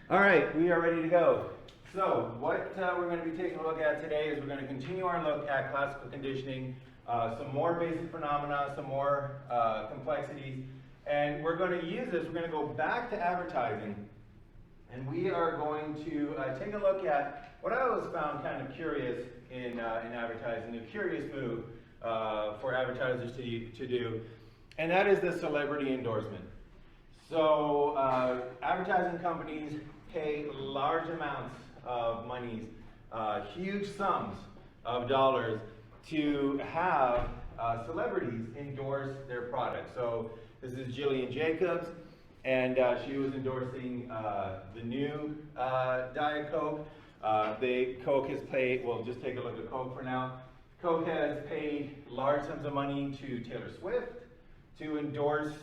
All right, we are ready to go. So what we're going to be taking a look at today is we're going to continue our look at classical conditioning, some more basic phenomena, some more complexities, and we're going to use this, we're going to go back to advertising, and we are going to take a look at what I always found kind of curious in advertising, a curious move for advertisers to do, and that is the celebrity endorsement. So advertising companies pay large amounts of monies, huge sums of dollars to have celebrities endorse their products. So this is Jillian Jacobs, and she was endorsing the new Diet Coke. Coke has paid, well, just take a look at Coke for now. Coke has paid large sums of money to Taylor Swift to endorse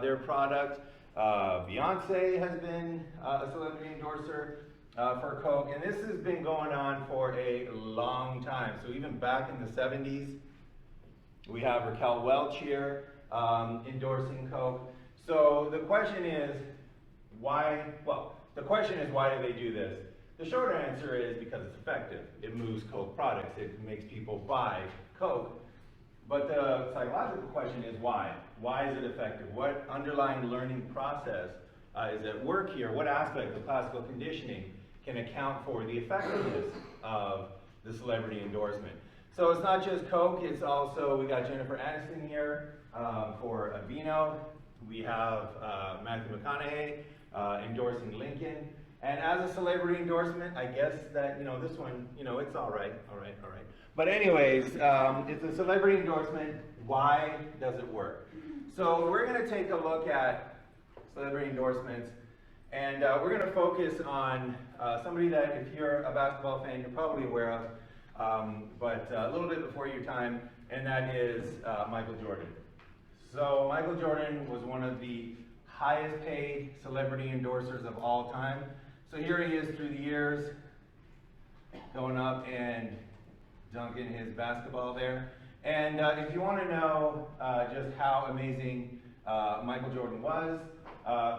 their product. Beyonce has been a celebrity endorser for Coke, and this has been going on for a long time. So even back in the 70s, we have Raquel Welch here endorsing Coke. So the question is, why? Well, the question is, why do they do this? The short answer is because it's effective. It moves Coke products. It makes people buy Coke. But the psychological question is why? Why is it effective? What underlying learning process is at work here? What aspect of classical conditioning can account for the effectiveness of the celebrity endorsement? So it's not just Coke, it's also, we got Jennifer Aniston here for Aveeno. We have Matthew McConaughey endorsing Lincoln. And as a celebrity endorsement, I guess that, this one, it's all right. But anyways, it's a celebrity endorsement. Why does it work? So we're going to take a look at celebrity endorsements, and we're going to focus on somebody that, if you're a basketball fan, you're probably aware of, but a little bit before your time, and that is Michael Jordan. So Michael Jordan was one of the highest paid celebrity endorsers of all time. So here he is through the years, going up and dunking his basketball there. And if you want to know just how amazing Michael Jordan was,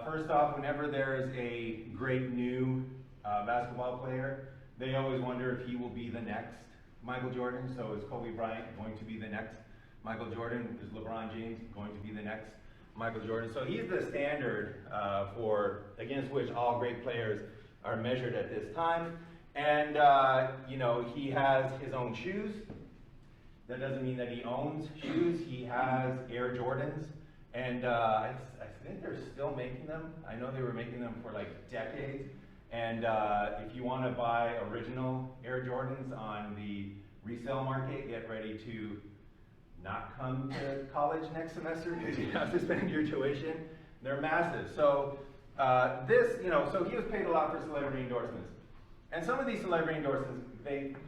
first off, whenever there's a great new basketball player, they always wonder if he will be the next Michael Jordan. So is Kobe Bryant going to be the next Michael Jordan? Is LeBron James going to be the next Michael Jordan? So he's the standard against which all great players are measured at this time. And, he has his own shoes. That doesn't mean that he owns shoes. He has Air Jordans. And I think they're still making them. I know they were making them for like decades. And if you want to buy original Air Jordans on the resale market, get ready to not come to college next semester because you have to spend your tuition. They're massive. So so he was paid a lot for celebrity endorsements. And some of these celebrity endorsements,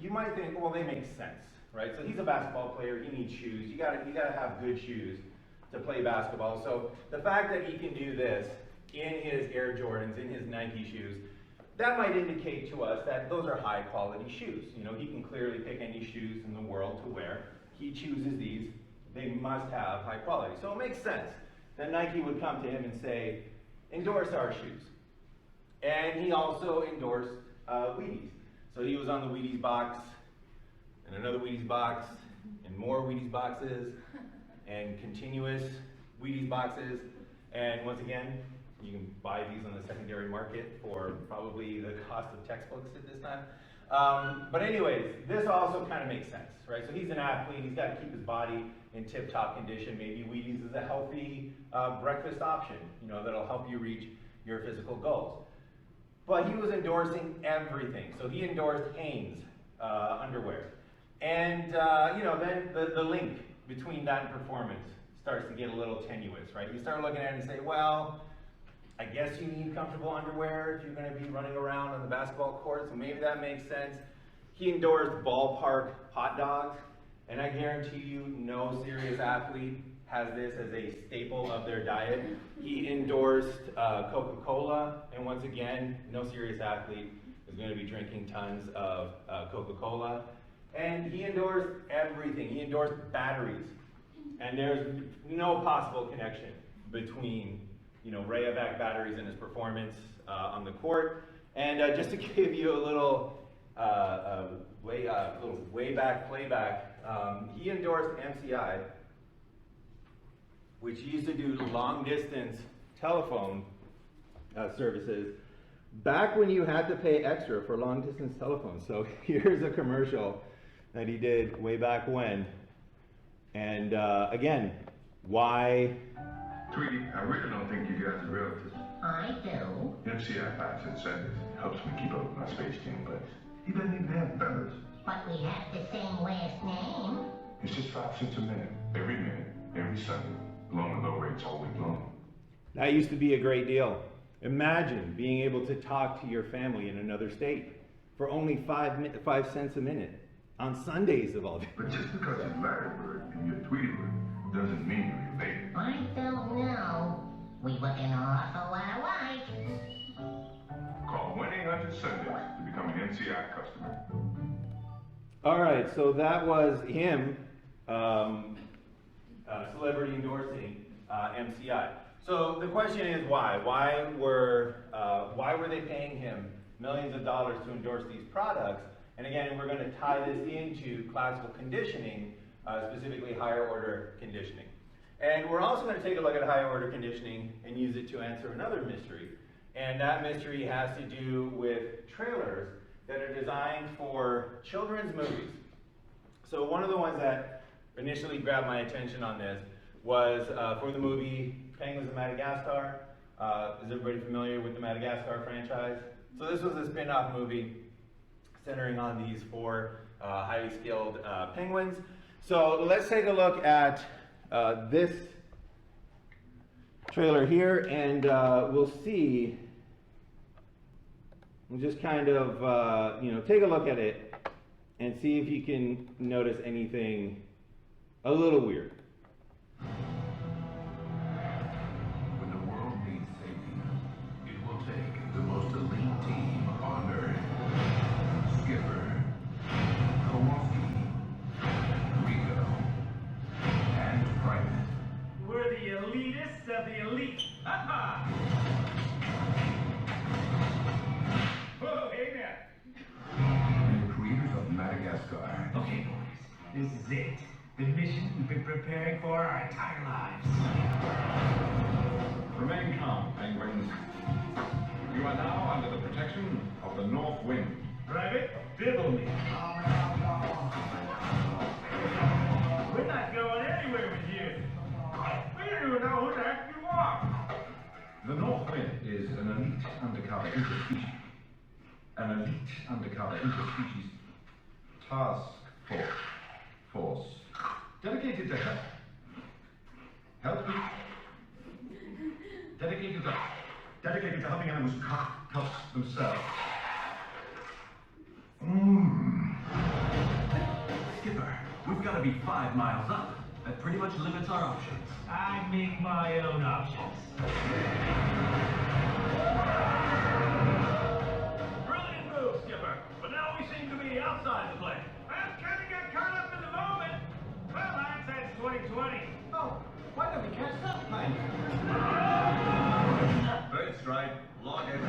you might think, well, they make sense, right? So he's a basketball player, he needs shoes. You gotta have good shoes to play basketball. So the fact that he can do this in his Air Jordans, in his Nike shoes, that might indicate to us that those are high quality shoes. He can clearly pick any shoes in the world to wear. He chooses these, they must have high quality. So it makes sense that Nike would come to him and say, endorse our shoes. And he also endorsed Wheaties. So he was on the Wheaties box, and another Wheaties box, and more Wheaties boxes, and continuous Wheaties boxes. And once again, you can buy these on the secondary market for probably the cost of textbooks at this time. But anyways, this also kind of makes sense, right? So he's an athlete, he's got to keep his body in tip-top condition. Maybe Wheaties is a healthy breakfast option, that'll help you reach your physical goals. But he was endorsing everything. So he endorsed Hanes underwear. And then the link between that and performance starts to get a little tenuous, right? You start looking at it and say, well, I guess you need comfortable underwear if you're going to be running around on the basketball court, so maybe that makes sense. He endorsed ballpark hot dogs, and I guarantee you no serious athlete has this as a staple of their diet. He endorsed Coca-Cola, and once again, no serious athlete is going to be drinking tons of Coca-Cola. And he endorsed everything. He endorsed batteries, and there's no possible connection between Rayovac batteries in his performance on the court. And just to give you a little way back playback, he endorsed MCI, which used to do long distance telephone services back when you had to pay extra for long distance telephones. So here's a commercial that he did way back when. And again, why? Tweety, I really don't think you guys are relatives. I do. MCI pipes and senders helps me keep up with my space team buddies. He doesn't even have feathers. But we have the same last name. It's just 5 cents a minute, every Sunday, along with low rates all week long. That used to be a great deal. Imagine being able to talk to your family in another state for only 5 cents a minute on Sundays of all days. But just because you're Larry Bird and you're Tweety Bird doesn't mean you're related. I don't know. We look an awful lot alike. Call 1-800-SUNDAYS to become an NCI customer. All right, so that was him celebrity endorsing MCI. So the question is why? Why were they paying him millions of dollars to endorse these products? And again, we're going to tie this into classical conditioning, specifically higher order conditioning. And we're also going to take a look at higher order conditioning and use it to answer another mystery. And that mystery has to do with trailers that are designed for children's movies. So one of the ones that initially grabbed my attention on this was for the movie Penguins of Madagascar. Is everybody familiar with the Madagascar franchise? So this was a spin-off movie centering on these 4 highly skilled penguins. So let's take a look at this trailer here, and we'll see. We'll just kind of take a look at it and see if you can notice anything a little weird. When the world needs saving, it will take the most elite team on Earth. Skipper, Kowalski, Rico, and Private. We're the elitists of the elite. Ha-ha! Whoa, hey there. And the creators of Madagascar. Okay, boys, this is it. The mission we've been preparing for our entire lives. Remain calm, penguins. You are now under the protection of the North Wind. Private, dibble me. We're not going anywhere with you. We don't even know who the heck you are. The North Wind is an elite undercover interspecies. An elite undercover interspecies task force dedicated to dedicated to helping animals cuff themselves. Skipper, we've got to be 5 miles up. That pretty much limits our options. I make my own options. Brilliant move, Skipper. But now we seem to be outside the play. Well, kind of got caught up in the moment. Well, hindsight's 2020. Oh, why don't we catch that plane? Bird strike, log in.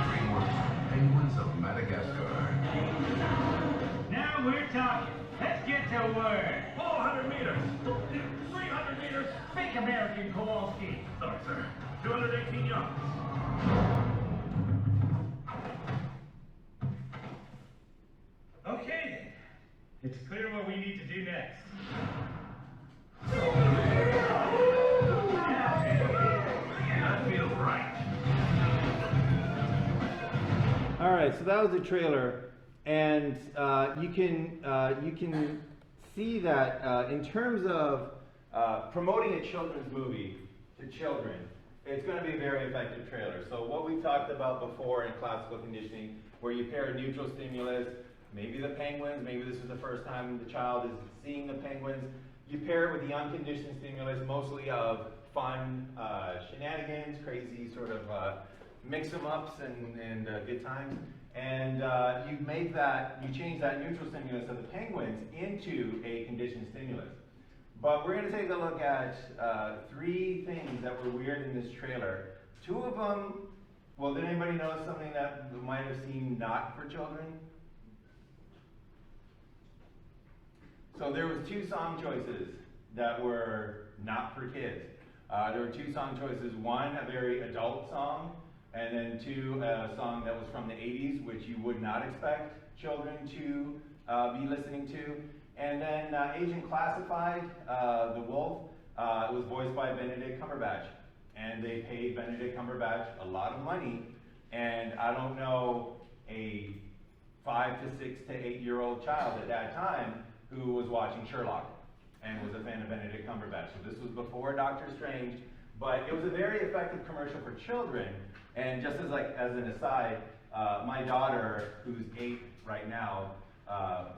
DreamWorks Penguins of Madagascar. Now we're talking. Let's get to work. 400 meters. 300 meters. Fake American Kowalski. Sorry, sir. 218 yards. Okay, then. It's clear what we need to do next. That feels right. All right, so that was the trailer, and you can see that in terms of promoting a children's movie to children, it's going to be a very effective trailer. So what we talked about before in classical conditioning, where you pair a neutral stimulus, maybe the penguins, maybe this is the first time the child is seeing the penguins, you pair it with the unconditioned stimulus, mostly of fun shenanigans, crazy sort of mix-em-ups and good times, and you change that neutral stimulus of the penguins into a conditioned stimulus. But we're going to take a look at 3 things that were weird in this trailer. 2 of them, well, did anybody notice something that might have seemed not for children? So there was 2 song choices that were not for kids. There were 2 song choices, one a very adult song, and then 2 a song that was from the 80s, which you would not expect children to be listening to. And then Agent Classified, the wolf, it was voiced by Benedict Cumberbatch. And they paid Benedict Cumberbatch a lot of money, and I don't know a 5 to 6 to 8-year-old child at that time who was watching Sherlock and was a fan of Benedict Cumberbatch. So this was before Doctor Strange, but it was a very effective commercial for children. And just as an aside, my daughter, who's 8 right now,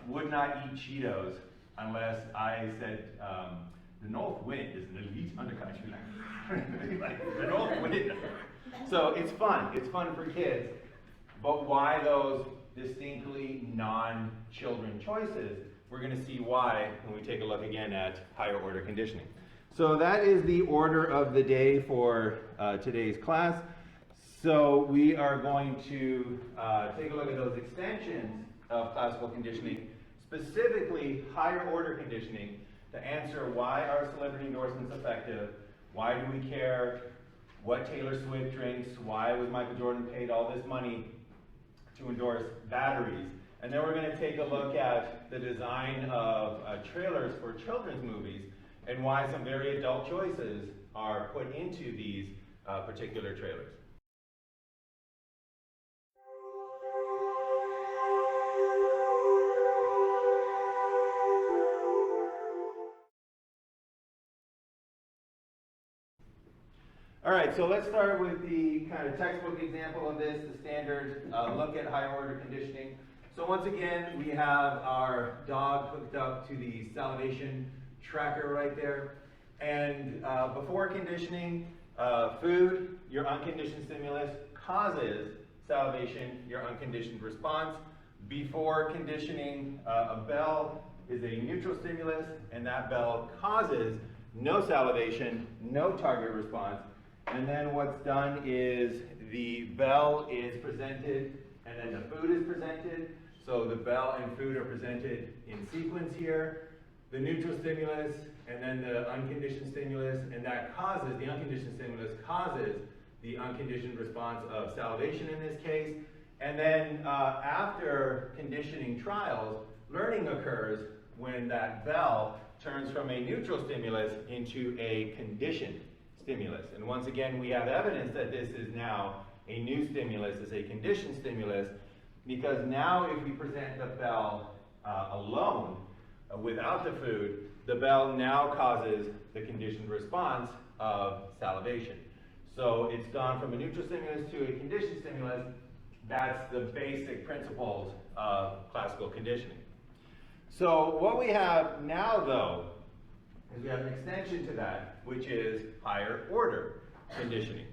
would not eat Cheetos unless I said, the North Wind is an elite undercountry language. Like, the North Wind. So it's fun for kids, but why those distinctly non-children choices? We're going to see why when we take a look again at higher order conditioning. So that is the order of the day for today's class. So we are going to take a look at those extensions of classical conditioning, specifically higher order conditioning, to answer why are celebrity endorsements effective, why do we care what Taylor Swift drinks, why was Michael Jordan paid all this money to endorse batteries. And then we're going to take a look at the design of trailers for children's movies and why some very adult choices are put into these particular trailers. All right, so let's start with the kind of textbook example of this, the standard look at higher order conditioning. So once again, we have our dog hooked up to the salivation tracker right there. And before conditioning, food, your unconditioned stimulus, causes salivation, your unconditioned response. Before conditioning, a bell is a neutral stimulus, and that bell causes no salivation, no target response. And then what's done is the bell is presented and then the food is presented. So the bell and food are presented in sequence here. The neutral stimulus and then the unconditioned stimulus, and that causes, the unconditioned stimulus causes the unconditioned response of salivation in this case. And then after conditioning trials, learning occurs when that bell turns from a neutral stimulus into a conditioned stimulus. And once again, we have evidence that this is now a new stimulus, is a conditioned stimulus, because now if we present the bell alone, without the food, the bell now causes the conditioned response of salivation. So it's gone from a neutral stimulus to a conditioned stimulus. That's the basic principles of classical conditioning. So what we have now, though, is we have an extension to that, which is higher order conditioning.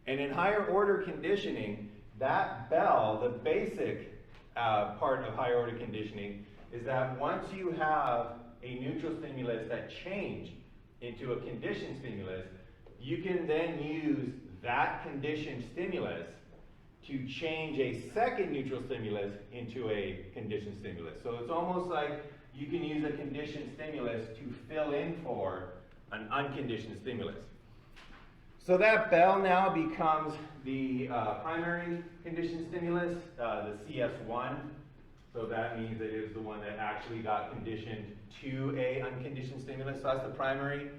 And in higher order conditioning, that bell, the basic part of higher order conditioning, is that once you have a neutral stimulus that changed into a conditioned stimulus, you can then use that conditioned stimulus to change a second neutral stimulus into a conditioned stimulus. So it's almost like you can use a conditioned stimulus to fill in for an unconditioned stimulus. So that bell now becomes the primary conditioned stimulus, the CS1. So that means it is the one that actually got conditioned to a unconditioned stimulus. So that's the primary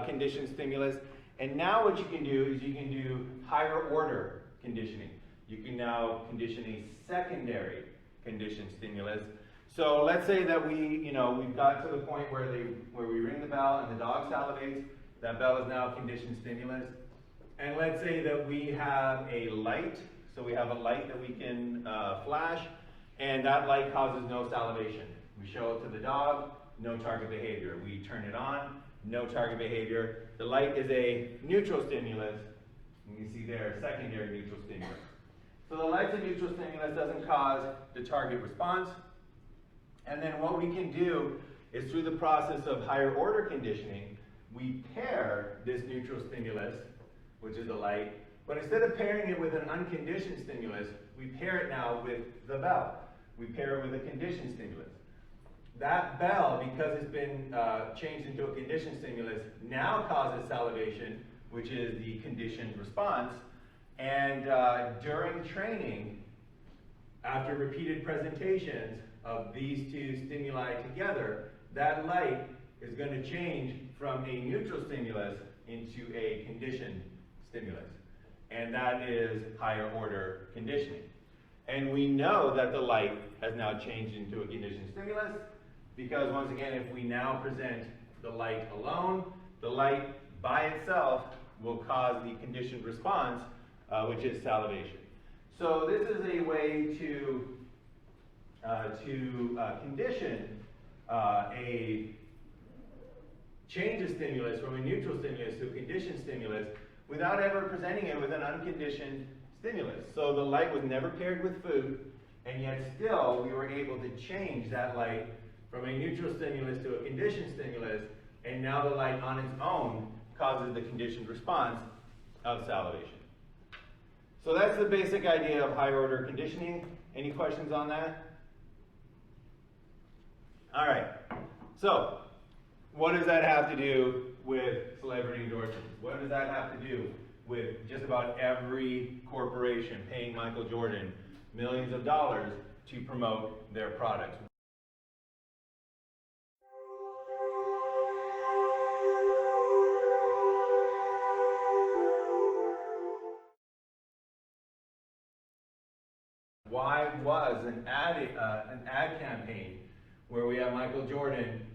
conditioned stimulus. And now what you can do is you can do higher order conditioning. You can now condition a secondary conditioned stimulus. So let's say that we've got to the point where we ring the bell and the dog salivates. That bell is now conditioned stimulus. And let's say that we have a light. So we have a light that we can flash, and that light causes no salivation. We show it to the dog, no target behavior. We turn it on, no target behavior. The light is a neutral stimulus. You can see there, secondary neutral stimulus. So the light's a neutral stimulus, doesn't cause the target response. And then what we can do is through the process of higher order conditioning, we pair this neutral stimulus, which is the light, but instead of pairing it with an unconditioned stimulus, we pair it now with the bell. We pair it with a conditioned stimulus. That bell, because it's been changed into a conditioned stimulus, now causes salivation, which is the conditioned response. And during training, after repeated presentations of these two stimuli together, that light is going to change from a neutral stimulus into a conditioned stimulus. And that is higher order conditioning. And we know that the light has now changed into a conditioned stimulus because, once again, if we now present the light alone, the light by itself will cause the conditioned response, which is salivation. So this is a way to condition change a stimulus from a neutral stimulus to a conditioned stimulus without ever presenting it with an unconditioned stimulus. So the light was never paired with food, and yet still we were able to change that light from a neutral stimulus to a conditioned stimulus, and now the light on its own causes the conditioned response of salivation. So that's the basic idea of higher order conditioning. Any questions on that? All right. So what does that have to do with celebrity endorsements? What does that have to do with just about every corporation paying Michael Jordan millions of dollars to promote their products? Why was an ad campaign where we have Michael Jordan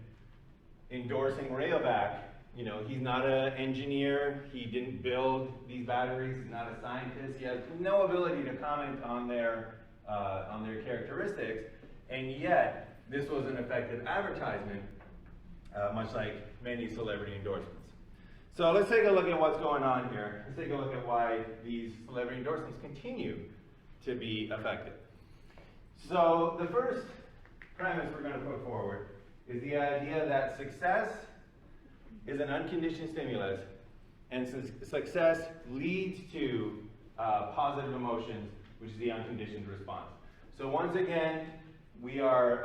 endorsing railback? You know, he's not an engineer, he didn't build these batteries, he's not a scientist, he has no ability to comment on their characteristics, and yet this was an effective advertisement, much like many celebrity endorsements. So let's take a look at what's going on here. Let's take a look at why these celebrity endorsements continue to be effective. So the first premise we're going to put forward is the idea that success is an unconditioned stimulus, and success leads to positive emotions, which is the unconditioned response. So once again, we are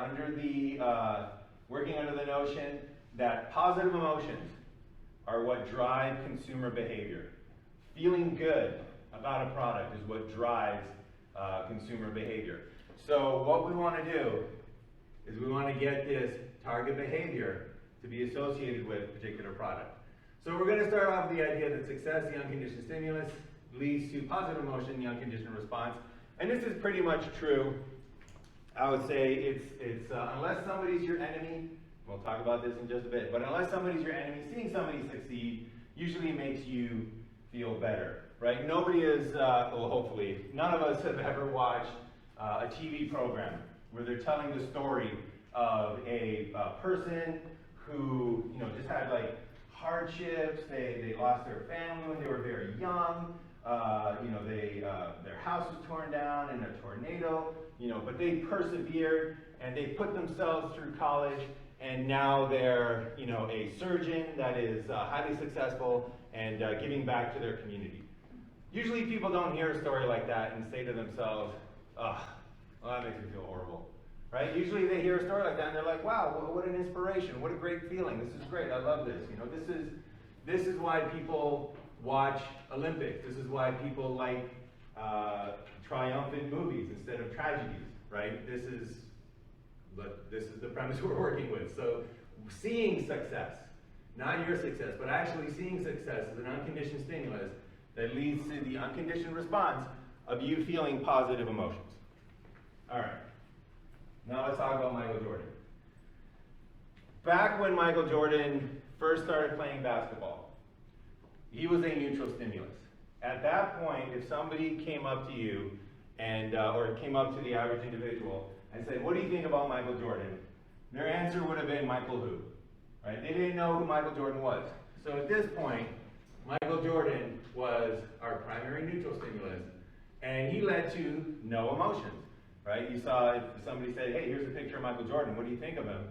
working under the notion that positive emotions are what drive consumer behavior. Feeling good about a product is what drives consumer behavior. So what we want to do is we want to get this target behavior to be associated with a particular product. So we're going to start off with the idea that success, the unconditioned stimulus, leads to positive emotion, the unconditioned response. And this is pretty much true. I would say it's unless somebody's your enemy, we'll talk about this in just a bit, but unless somebody's your enemy, seeing somebody succeed usually makes you feel better, right? Nobody is, well, hopefully, none of us have ever watched a TV program where they're telling the story of a person who, you know, just had like hardships. They lost their family when they were very young. You know, their house was torn down in a tornado. You know, but they persevered and they put themselves through college, and now they're, you know, a surgeon that is highly successful and giving back to their community. Usually, people don't hear a story like that and say to themselves, "Ugh, well, that makes me feel horrible." Right? Usually they hear a story like that and they're like, wow, what an inspiration, what a great feeling, this is great, I love this. You know, this is why people watch Olympics, this is why people like triumphant movies instead of tragedies, right? This is the premise we're working with. So seeing success, not your success, but actually seeing success is an unconditioned stimulus that leads to the unconditioned response of you feeling positive emotions. All right. Now let's talk about Michael Jordan. Back when Michael Jordan first started playing basketball, he was a neutral stimulus. At that point, if somebody came up to you and or came up to the average individual and said, "What do you think about Michael Jordan?" their answer would have been, "Michael who?" Right? They didn't know who Michael Jordan was. So at this point, Michael Jordan was our primary neutral stimulus, and he led to no emotions. Right? You saw if somebody said, "Hey, here's a picture of Michael Jordan. What do you think of him?"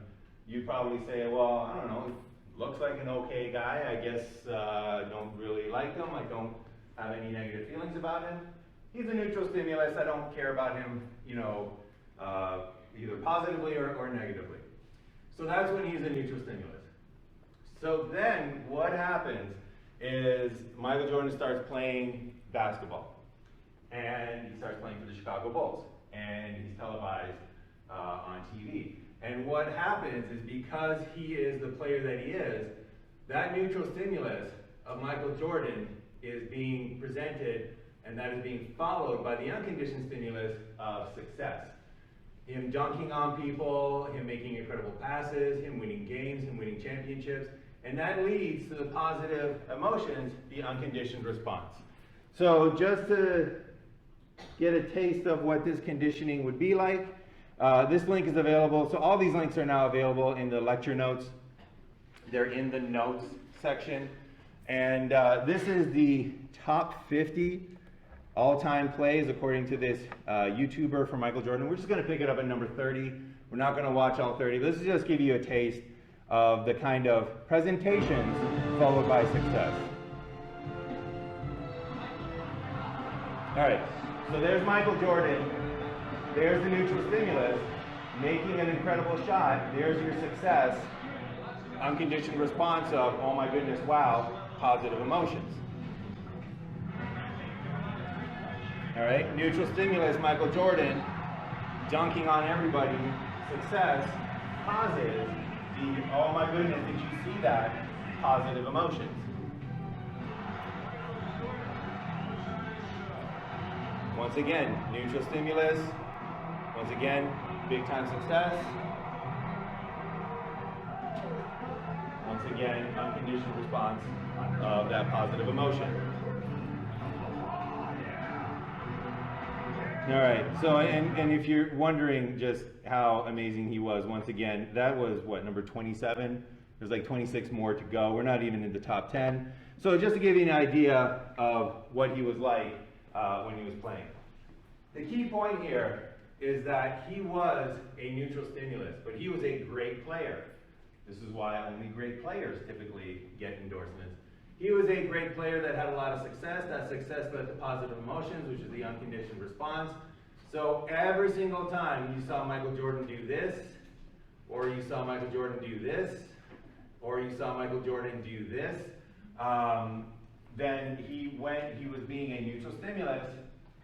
you'd probably say, well, I don't know, looks like an okay guy. I guess I don't really like him. I don't have any negative feelings about him. He's a neutral stimulus. I don't care about him, you know, either positively or negatively. So that's when he's a neutral stimulus. So then what happens is Michael Jordan starts playing basketball. And he starts playing for the Chicago Bulls. And he's televised on TV. And what happens is because he is the player that he is, that neutral stimulus of Michael Jordan is being presented, and that is being followed by the unconditioned stimulus of success. Him dunking on people, him making incredible passes, him winning games, him winning championships, and that leads to the positive emotions, the unconditioned response. So just to get a taste of what this conditioning would be like, this link is available. So all these links are now available in the lecture notes. They're in the notes section. And this is the top 50 all-time plays according to this YouTuber for Michael Jordan. We're just going to pick it up at number 30. We're not going to watch all 30. This is just give you a taste of the kind of presentations followed by success. All right, so there's Michael Jordan. There's the neutral stimulus, making an incredible shot. There's your success. Unconditioned response of, oh my goodness, wow, positive emotions. All right, neutral stimulus, Michael Jordan, dunking on everybody. Success, positive. The, oh my goodness, did you see that? Positive emotions. Once again, neutral stimulus. Once again, big time success. Once again, unconditioned response of that positive emotion. All right, so, and if you're wondering just how amazing he was, once again, that was what, number 27? There's like 26 more to go. We're not even in the top 10. So just to give you an idea of what he was like when he was playing. The key point here is that he was a neutral stimulus, but he was a great player. This is why only great players typically get endorsements. He was a great player that had a lot of success. That success led to positive emotions, which is the unconditioned response. So every single time you saw Michael Jordan do this, or you saw Michael Jordan do this, or you saw Michael Jordan do this, then he was being a neutral stimulus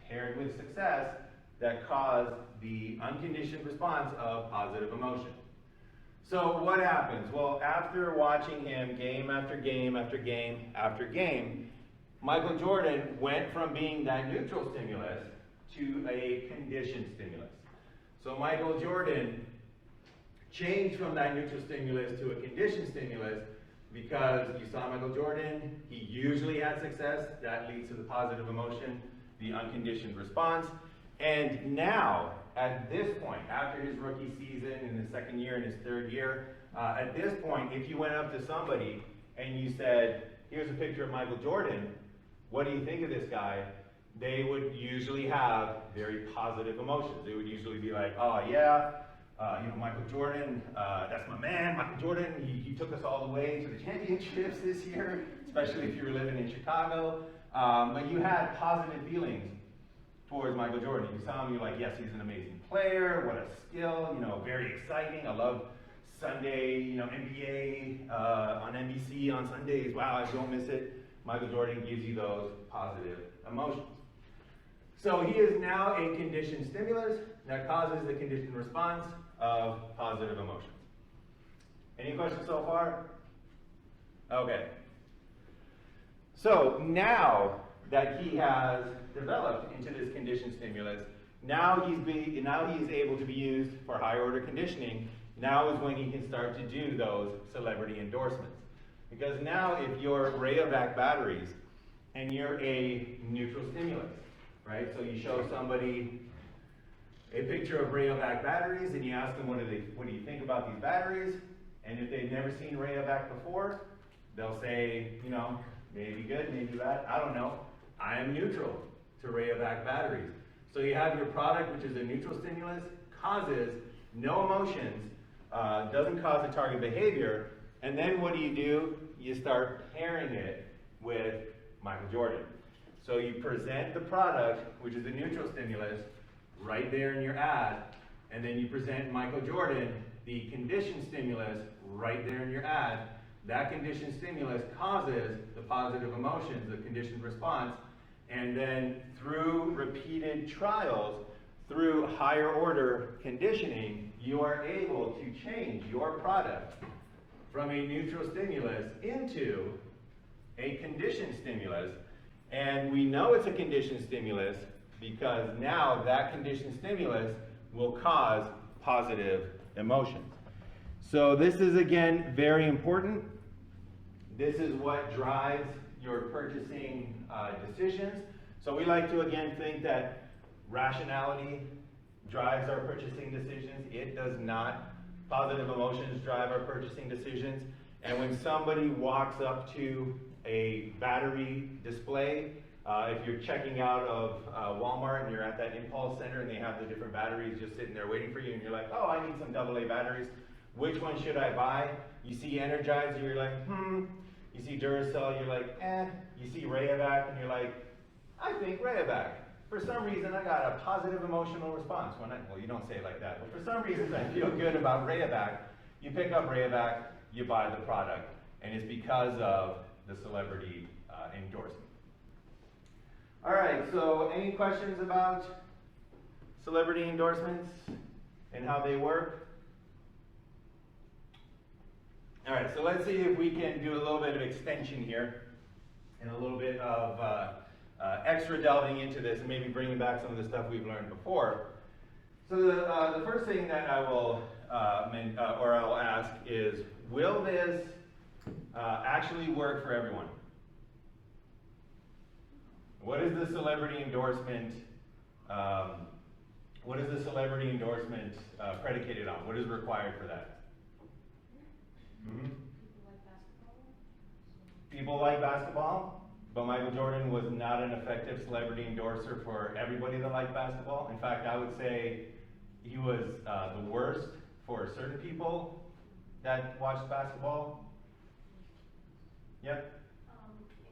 paired with success that caused the unconditioned response of positive emotion. So what happens? Well, after watching him game after game after game after game, Michael Jordan went from being that neutral stimulus to a conditioned stimulus. So Michael Jordan changed from that neutral stimulus to a conditioned stimulus because you saw Michael Jordan, he usually had success. That leads to the positive emotion, the unconditioned response. And now, at this point, after his rookie season, in his second year, in his third year, at this point, if you went up to somebody and you said, here's a picture of Michael Jordan, what do you think of this guy? They would usually have very positive emotions. They would usually be like, oh yeah, Michael Jordan, that's my man, Michael Jordan, he took us all the way to the championships this year, especially if you were living in Chicago. But you had positive feelings towards Michael Jordan. You saw him, you're like, yes, he's an amazing player, what a skill, very exciting. I love Sunday, NBA on NBC on Sundays. Wow, I don't miss it. Michael Jordan gives you those positive emotions. So he is now a conditioned stimulus that causes the conditioned response of positive emotions. Any questions so far? Okay. So now that he has developed into this conditioned stimulus, now he's able to be used for higher order conditioning. Now is when he can start to do those celebrity endorsements. Because now if you're Rayovac batteries and you're a neutral stimulus, right? So you show somebody a picture of Rayovac batteries and you ask them what do you think about these batteries? And if they've never seen Rayovac before, they'll say, maybe good, maybe bad, I don't know. I am neutral to Rayovac batteries. So you have your product, which is a neutral stimulus, causes no emotions, doesn't cause a target behavior. And then what do? You start pairing it with Michael Jordan. So you present the product, which is the neutral stimulus, right there in your ad, and then you present Michael Jordan, the conditioned stimulus, right there in your ad. That conditioned stimulus causes the positive emotions, the conditioned response, and then through repeated trials, through higher order conditioning, you are able to change your product from a neutral stimulus into a conditioned stimulus. And we know it's a conditioned stimulus because now that conditioned stimulus will cause positive emotions. So this is, again, very important. This is what drives your purchasing decisions. So we like to, again, think that rationality drives our purchasing decisions. It does not. Positive emotions drive our purchasing decisions. And when somebody walks up to a battery display, if you're checking out of Walmart and you're at that impulse center and they have the different batteries just sitting there waiting for you, and you're like, oh, I need some AA batteries. Which one should I buy? You see Energizer, you're like, You see Duracell, you're like, You see Rayovac, and you're like, I think Rayovac. For some reason, I got a positive emotional response when well, you don't say it like that, but for some reason, I feel good about Rayovac. You pick up Rayovac, you buy the product, and it's because of the celebrity endorsement. All right, so any questions about celebrity endorsements and how they work? All right, so let's see if we can do a little bit of extension here and a little bit of extra delving into this and maybe bringing back some of the stuff we've learned before. So the first thing that I will I'll ask is, will this actually work for everyone? What is the celebrity endorsement? What is the celebrity endorsement predicated on? What is required for that? People like basketball, but Michael Jordan was not an effective celebrity endorser for everybody that liked basketball. In fact, I would say he was the worst for certain people that watched basketball. Yep.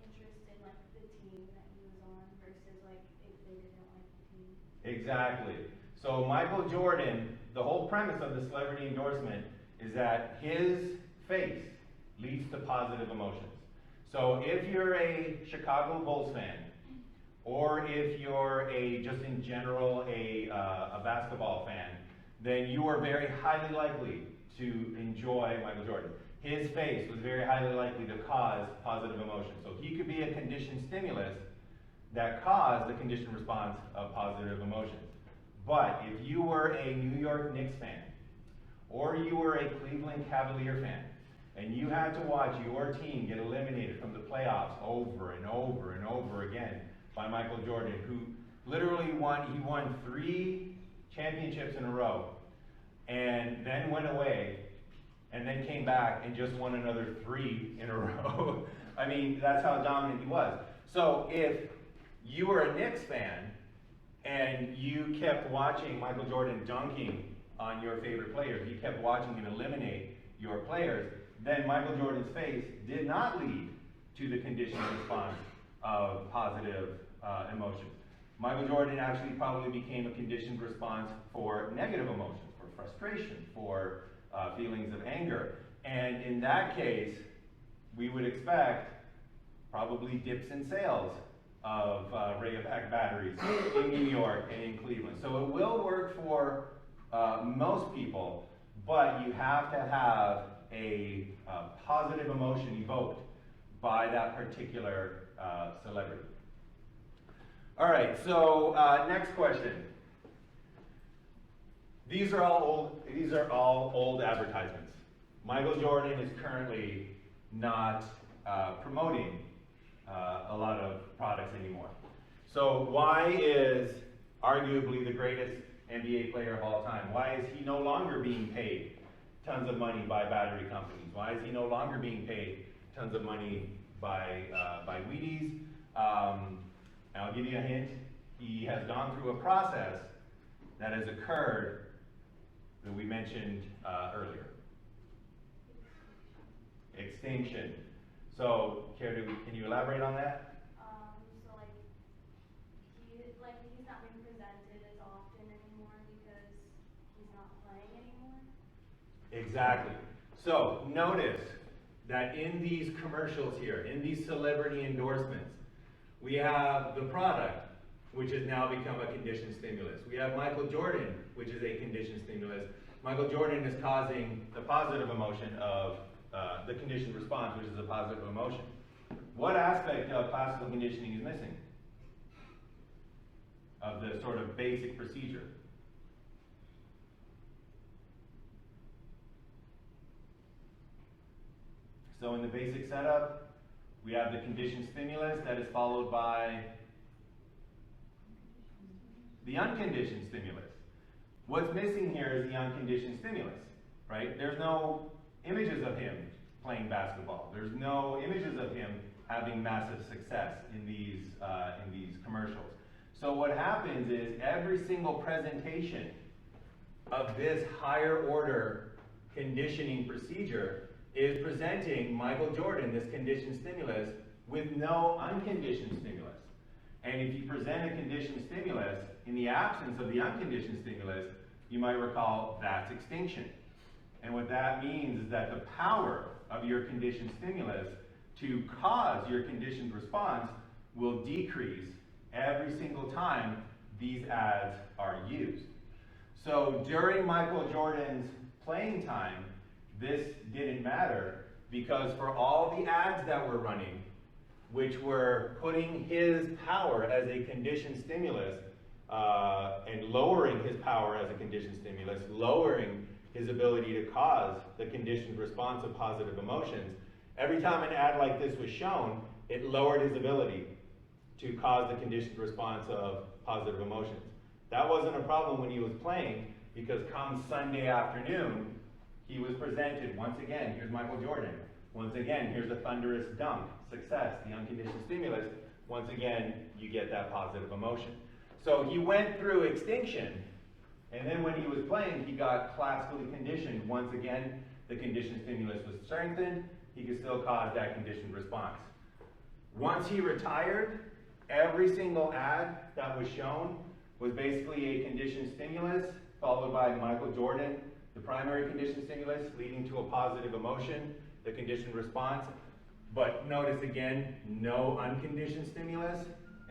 Interest in like the team that he was on versus like if they didn't like the team. Exactly. So Michael Jordan, the whole premise of the celebrity endorsement is that his face leads to positive emotions. So if you're a Chicago Bulls fan, or if you're just in general a basketball fan, then you are very highly likely to enjoy Michael Jordan. His face was very highly likely to cause positive emotions. So he could be a conditioned stimulus that caused the conditioned response of positive emotions. But if you were a New York Knicks fan, or you were a Cleveland Cavalier fan, and you had to watch your team get eliminated from the playoffs over and over and over again by Michael Jordan, who literally won 3 championships in a row, and then went away, and then came back and just won another 3 in a row. I mean, that's how dominant he was. So if you were a Knicks fan, and you kept watching Michael Jordan dunking on your favorite players, you kept watching him eliminate your players, then Michael Jordan's face did not lead to the conditioned response of positive emotions. Michael Jordan actually probably became a conditioned response for negative emotions, for frustration, for feelings of anger. And in that case, we would expect probably dips in sales of Rayovac batteries in New York and in Cleveland. So it will work for most people, but you have to have a positive emotion evoked by that particular celebrity. All right, so next question. These are all old advertisements. Michael Jordan is currently not promoting a lot of products anymore. So why is arguably the greatest NBA player of all time, why is he no longer being paid tons of money by battery companies? Why is he no longer being paid tons of money by Wheaties? And I'll give you a hint. He has gone through a process that has occurred that we mentioned earlier. Extinction. So, Carrie, can you elaborate on that? So he's not being presented as often anymore because he's not playing anymore. Exactly. So notice that in these commercials here, in these celebrity endorsements, we have the product, which has now become a conditioned stimulus. We have Michael Jordan, which is a conditioned stimulus. Michael Jordan is causing the positive emotion of the conditioned response, which is a positive emotion. What aspect of classical conditioning is missing? Of the sort of basic procedure? So in the basic setup, we have the conditioned stimulus that is followed by the unconditioned stimulus. What's missing here is the unconditioned stimulus, right? There's no images of him playing basketball. There's no images of him having massive success in these commercials. So what happens is every single presentation of this higher order conditioning procedure is presenting Michael Jordan, this conditioned stimulus, with no unconditioned stimulus. And if you present a conditioned stimulus in the absence of the unconditioned stimulus, you might recall that's extinction. And what that means is that the power of your conditioned stimulus to cause your conditioned response will decrease every single time these ads are used. So during Michael Jordan's playing time, this didn't matter because for all the ads that were running, which were putting his power as a conditioned stimulus and lowering his power as a conditioned stimulus, lowering his ability to cause the conditioned response of positive emotions, every time an ad like this was shown, it lowered his ability to cause the conditioned response of positive emotions. That wasn't a problem when he was playing because come Sunday afternoon, he was presented, once again, here's Michael Jordan. Once again, here's a thunderous dunk, success, the unconditioned stimulus. Once again, you get that positive emotion. So he went through extinction, and then when he was playing, he got classically conditioned. Once again, the conditioned stimulus was strengthened. He could still cause that conditioned response. Once he retired, every single ad that was shown was basically a conditioned stimulus, followed by Michael Jordan, the primary conditioned stimulus, leading to a positive emotion, the conditioned response. But notice again, no unconditioned stimulus,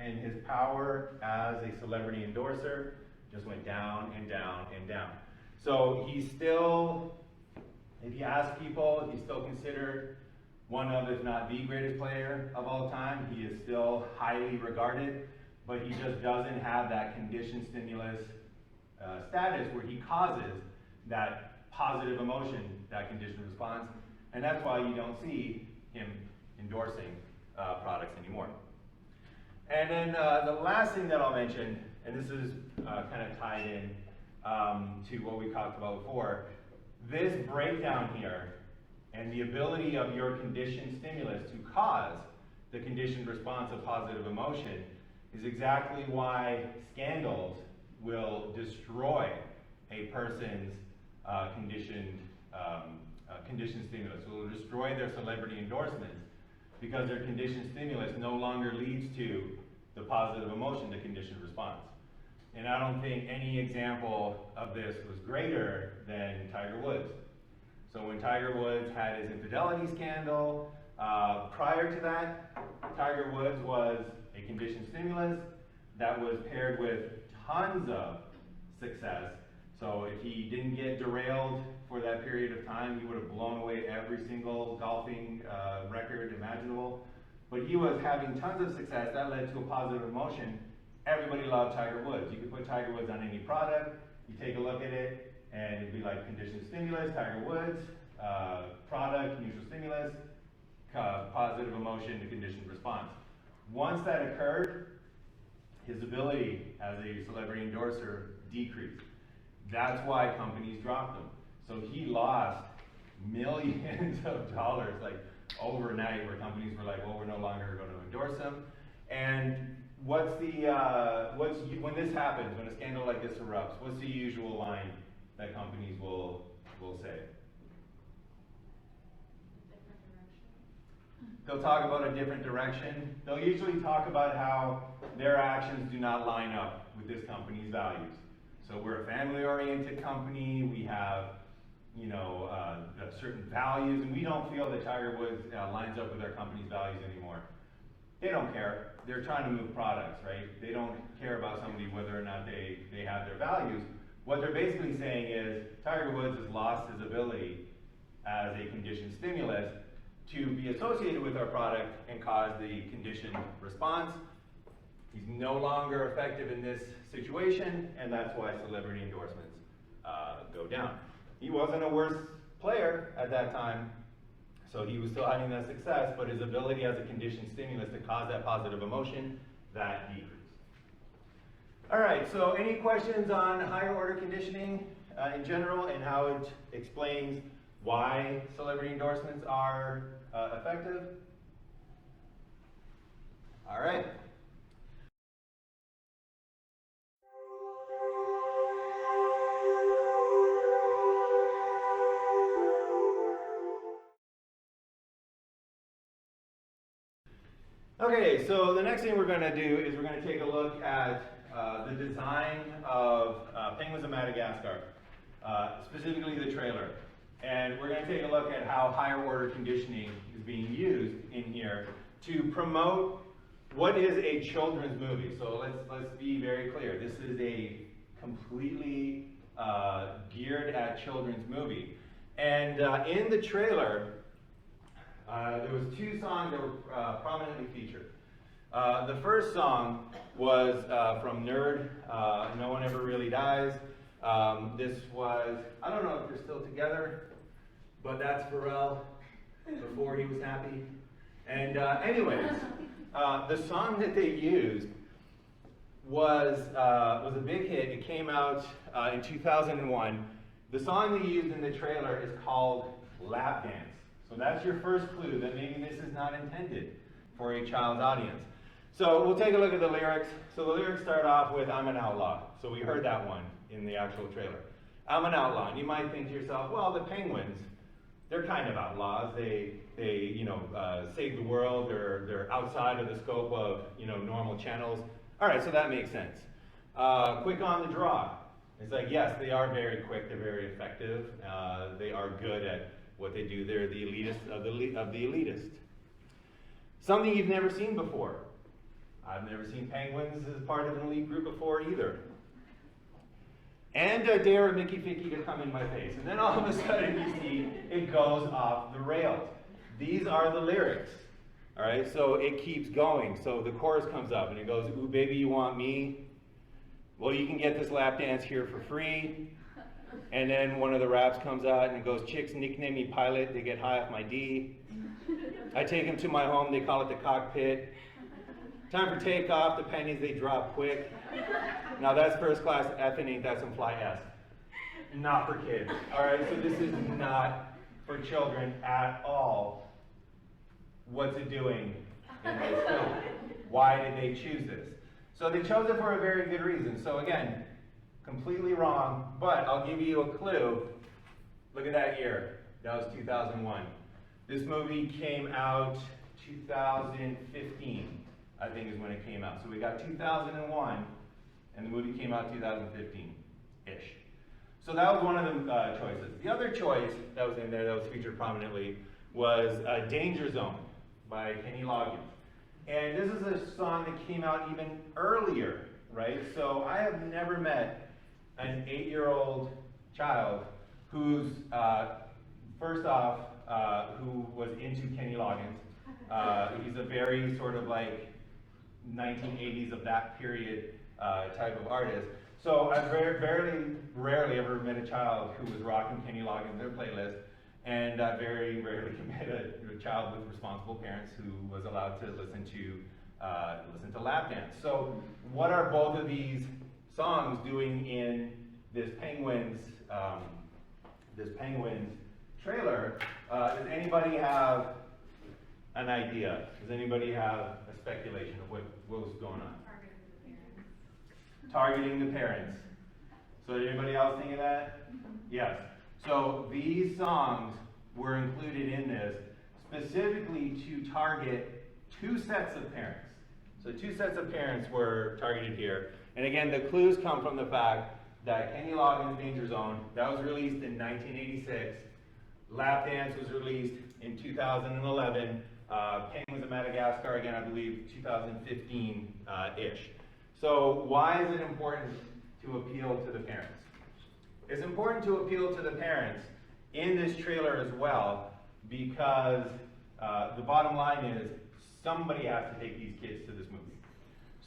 and his power as a celebrity endorser just went down and down and down. So he's still, if you ask people, he's still considered one of, if not the greatest player of all time. He is still highly regarded, but he just doesn't have that conditioned stimulus status where he causes that positive emotion, that conditioned response, and that's why you don't see him endorsing products anymore. And then the last thing that I'll mention, and this is kind of tied in to what we talked about before, this breakdown here and the ability of your conditioned stimulus to cause the conditioned response of positive emotion is exactly why scandals will destroy a person's conditioned stimulus. It will destroy their celebrity endorsements because their conditioned stimulus no longer leads to the positive emotion, the conditioned response. And I don't think any example of this was greater than Tiger Woods. So when Tiger Woods had his infidelity scandal, prior to that, Tiger Woods was a conditioned stimulus that was paired with tons of success. So if he didn't get derailed for that period of time, he would have blown away every single golfing record imaginable. But he was having tons of success. That led to a positive emotion. Everybody loved Tiger Woods. You could put Tiger Woods on any product. You take a look at it, and it'd be like conditioned stimulus, Tiger Woods, product, neutral stimulus, positive emotion, the conditioned response. Once that occurred, his ability as a celebrity endorser decreased. That's why companies dropped him. So he lost millions of dollars, like overnight, where companies were like, well, we're no longer going to endorse him. And when this happens, when a scandal like this erupts, what's the usual line that companies will say. Different direction. They'll talk about a different direction. They'll usually talk about how their actions do not line up with this company's values. So we're a family-oriented company. We have, you know, certain values, and we don't feel that Tiger Woods lines up with our company's values anymore. They don't care. They're trying to move products, right? They don't care about somebody whether or not they have their values. What they're basically saying is Tiger Woods has lost his ability as a conditioned stimulus to be associated with our product and cause the conditioned response. He's no longer effective in this situation, and that's why celebrity endorsements go down. He wasn't a worse player at that time, so he was still having that success, but his ability as a conditioned stimulus to cause that positive emotion, that decreased. All right, so any questions on higher order conditioning in general and how it explains why celebrity endorsements are effective? All right. Okay, so the next thing we're going to do is we're going to take a look at the design of Penguins of Madagascar, specifically the trailer. And we're going to take a look at how higher order conditioning is being used in here to promote what is a children's movie. So let's be very clear. This is a completely geared at children's movie. And in the trailer, there was two songs that were prominently featured. The first song was from N.E.R.D, No One Ever Really Dies. This was, I don't know if they're still together, but that's Pharrell before he was happy. And anyways, the song that they used was a big hit. It came out in 2001. The song they used in the trailer is called Lap Dance. So that's your first clue that maybe this is not intended for a child's audience. So we'll take a look at the lyrics. So the lyrics start off with, I'm an outlaw. So we heard that one in the actual trailer. I'm an outlaw. And you might think to yourself, well, the Penguins, they're kind of outlaws. They save the world. They're outside of the scope of, normal channels. All right, so that makes sense. Quick on the draw. It's like, yes, they are very quick. They're very effective. They are good at what they do. They're the elitist of the elitist. Something you've never seen before. I've never seen Penguins as part of an elite group before either. And dare a Mickey Ficky to come in my face. And then all of a sudden you see it goes off the rails. These are the lyrics. All right, so it keeps going. So the chorus comes up and it goes, ooh, baby, you want me? Well, you can get this lap dance here for free. And then one of the raps comes out and it goes, chicks nickname me Pilot, they get high off my D. I take them to my home, they call it the cockpit. Time for takeoff, the pennies they drop quick. Now that's first class F and ain't that some fly S. Not for kids. Alright, so this is not for children at all. What's it doing in this film? Why did they choose this? So they chose it for a very good reason. So again, completely wrong, but I'll give you a clue. Look at that year. That was 2001. This movie came out 2015, I think is when it came out. So we got 2001, and the movie came out 2015-ish. So that was one of the choices. The other choice that was in there that was featured prominently was Danger Zone by Kenny Loggins. And this is a song that came out even earlier, right? So I have never met an 8-year-old child who's, first off, who was into Kenny Loggins. He's a very sort of like 1980s of that period type of artist. So I've rarely ever met a child who was rocking Kenny Loggins, their playlist, and I very rarely met a child with responsible parents who was allowed to listen to lap dance. So what are both of these songs doing in this Penguins trailer? Does anybody have an idea? Does anybody have a speculation of what was going on? Targeting the parents. Targeting the parents. So did anybody else think of that? Yes. So these songs were included in this specifically to target two sets of parents. So two sets of parents were targeted here. And again, the clues come from the fact that Kenny Loggins' Danger Zone, that was released in 1986. Lap Dance was released in 2011. Penguins of Madagascar, again, I believe 2015-ish. So why is it important to appeal to the parents? It's important to appeal to the parents in this trailer as well because the bottom line is somebody has to take these kids to this movie.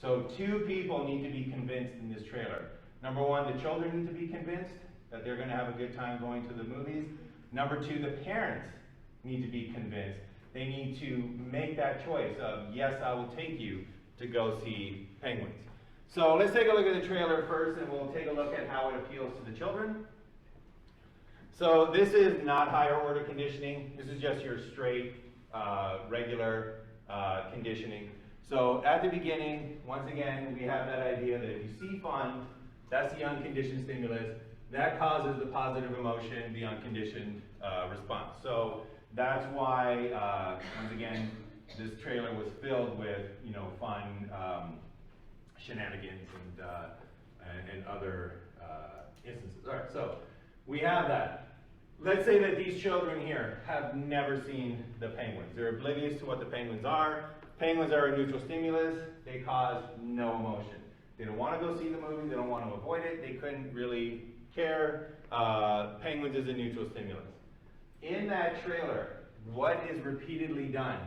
So two people need to be convinced in this trailer. Number one, the children need to be convinced that they're going to have a good time going to the movies. Number two, the parents need to be convinced. They need to make that choice of, yes, I will take you to go see Penguins. So let's take a look at the trailer first, and we'll take a look at how it appeals to the children. So this is not higher order conditioning. This is just your straight, regular conditioning. So at the beginning, once again, we have that idea that if you see fun, that's the unconditioned stimulus. That causes the positive emotion, the unconditioned response. So that's why, once again, this trailer was filled with, fun shenanigans and other instances. All right, so we have that. Let's say that these children here have never seen the penguins. They're oblivious to what the penguins are. Penguins are a neutral stimulus. They cause no emotion. They don't want to go see the movie. They don't want to avoid it. They couldn't really care. Penguins is a neutral stimulus. In that trailer, what is repeatedly done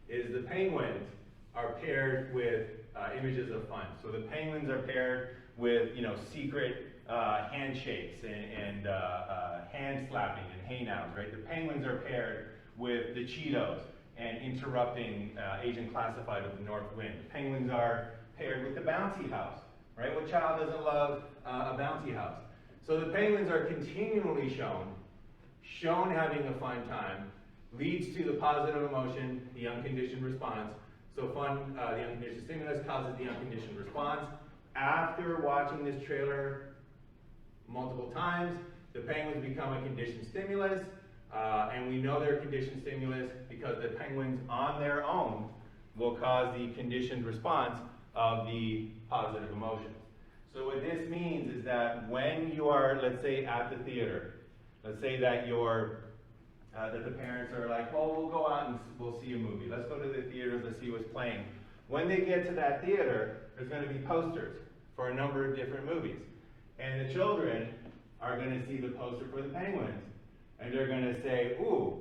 is the penguins are paired with images of fun. So the penguins are paired with, secret handshakes and hand slapping and hey nows, right? The penguins are paired with the Cheetos and interrupting Agent Classified of the North Wind. Penguins are paired with the bouncy house, right? What child doesn't love a bouncy house? So the penguins are continually shown having a fun time, leads to the positive emotion, the unconditioned response. So fun, the unconditioned stimulus causes the unconditioned response. After watching this trailer multiple times, the penguins become a conditioned stimulus, and we know they're conditioned stimulus because the penguins on their own will cause the conditioned response of the positive emotion. So what this means is that when you are, let's say, at the theater, let's say that that the parents are like, well, we'll go out and we'll see a movie. Let's go to the theaters, let's see what's playing. When they get to that theater, there's going to be posters for a number of different movies. And the children are going to see the poster for the penguins. And they're going to say, ooh,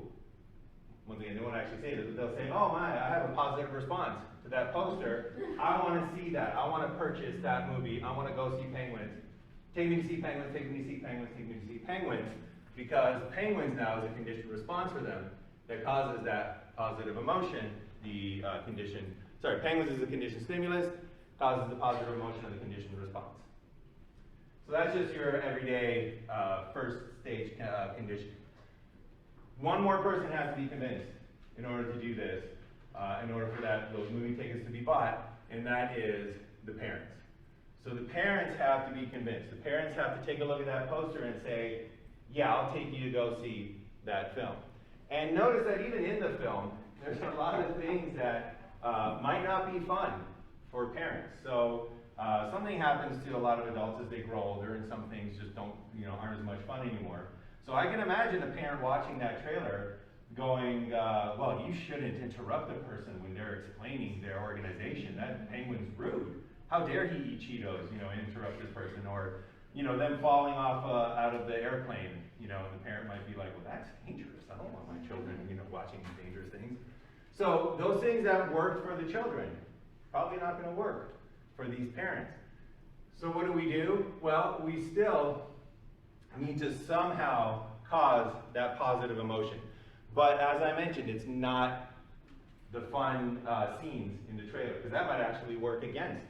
once again, they won't actually say this, but they'll say, oh my, I have a positive response to that poster. I want to see that. I want to purchase that movie. I want to go see Penguins. Take me to see Penguins, take me to see Penguins, take me to see Penguins. Because Penguins now is a conditioned response for them that causes that positive emotion, Penguins is a conditioned stimulus, causes the positive emotion of the conditioned response. So that's just your everyday first stage conditioning. One more person has to be convinced in order to do this, in order for those movie tickets to be bought, and that is the parents. So the parents have to be convinced. The parents have to take a look at that poster and say, yeah, I'll take you to go see that film. And notice that even in the film, there's a lot of things that might not be fun for parents. So something happens to a lot of adults as they grow older, and some things just aren't as much fun anymore. So I can imagine a parent watching that trailer going, well, you shouldn't interrupt a person when they're explaining their organization. That penguin's rude. How dare he eat Cheetos, and interrupt this person? Or, them falling off out of the airplane, the parent might be like, well, that's dangerous. I don't want my children, watching these dangerous things. So those things that worked for the children, probably not going to work for these parents. So what do? Well, we still need to somehow cause that positive emotion. But as I mentioned, it's not the fun scenes in the trailer, because that might actually work against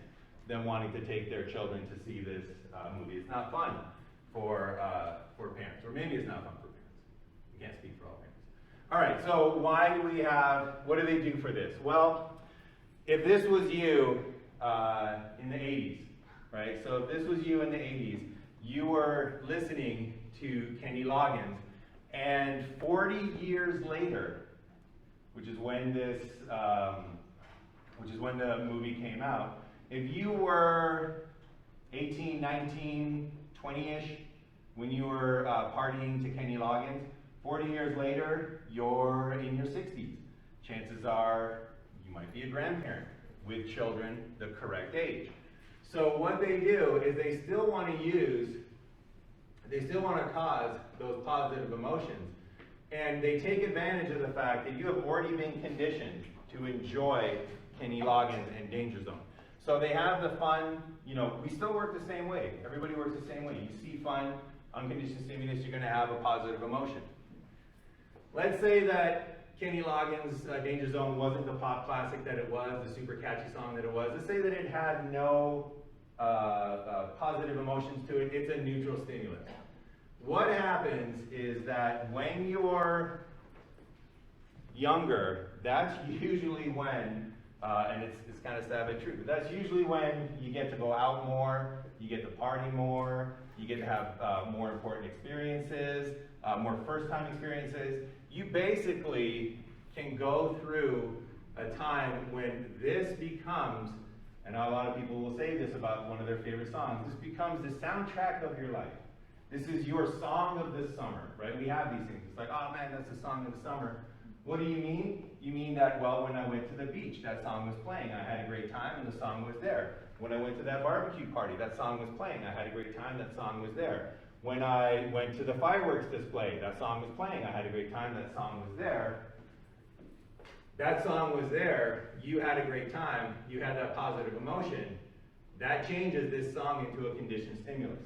them wanting to take their children to see this movie. It's not fun for parents, or maybe it's not fun for parents. We can't speak for all parents. All right, so what do they do for this? Well, if this was you in the 80s, right? So if this was you in the 80s, you were listening to Kenny Loggins, and 40 years later, which is when the movie came out, if you were 18, 19, 20-ish, when you were partying to Kenny Loggins, 40 years later, you're in your 60s. Chances are you might be a grandparent with children the correct age. So what they do is they still want to cause those positive emotions. And they take advantage of the fact that you have already been conditioned to enjoy Kenny Loggins and Danger Zone. So they have the fun, we still work the same way. Everybody works the same way. You see fun, unconditioned stimulus, you're going to have a positive emotion. Let's say that Kenny Loggins' Danger Zone wasn't the pop classic that it was, the super catchy song that it was. Let's say that it had no positive emotions to it. It's a neutral stimulus. What happens is that when you're younger, that's usually when, and it's kind of sad but true, but that's usually when you get to go out more, you get to party more, you get to have more important experiences, more first-time experiences. You basically can go through a time when this becomes, and a lot of people will say this about one of their favorite songs, this becomes the soundtrack of your life. This is your song of the summer, right? We have these things. It's like, oh man, that's the song of the summer. What do you mean? You mean that, well, when I went to the beach, that song was playing. I had a great time and the song was there. When I went to that barbecue party, that song was playing. I had a great time, that song was there. When I went to the fireworks display, that song was playing. I had a great time, that song was there. That song was there, you had a great time, you had that positive emotion. That changes this song into a conditioned stimulus.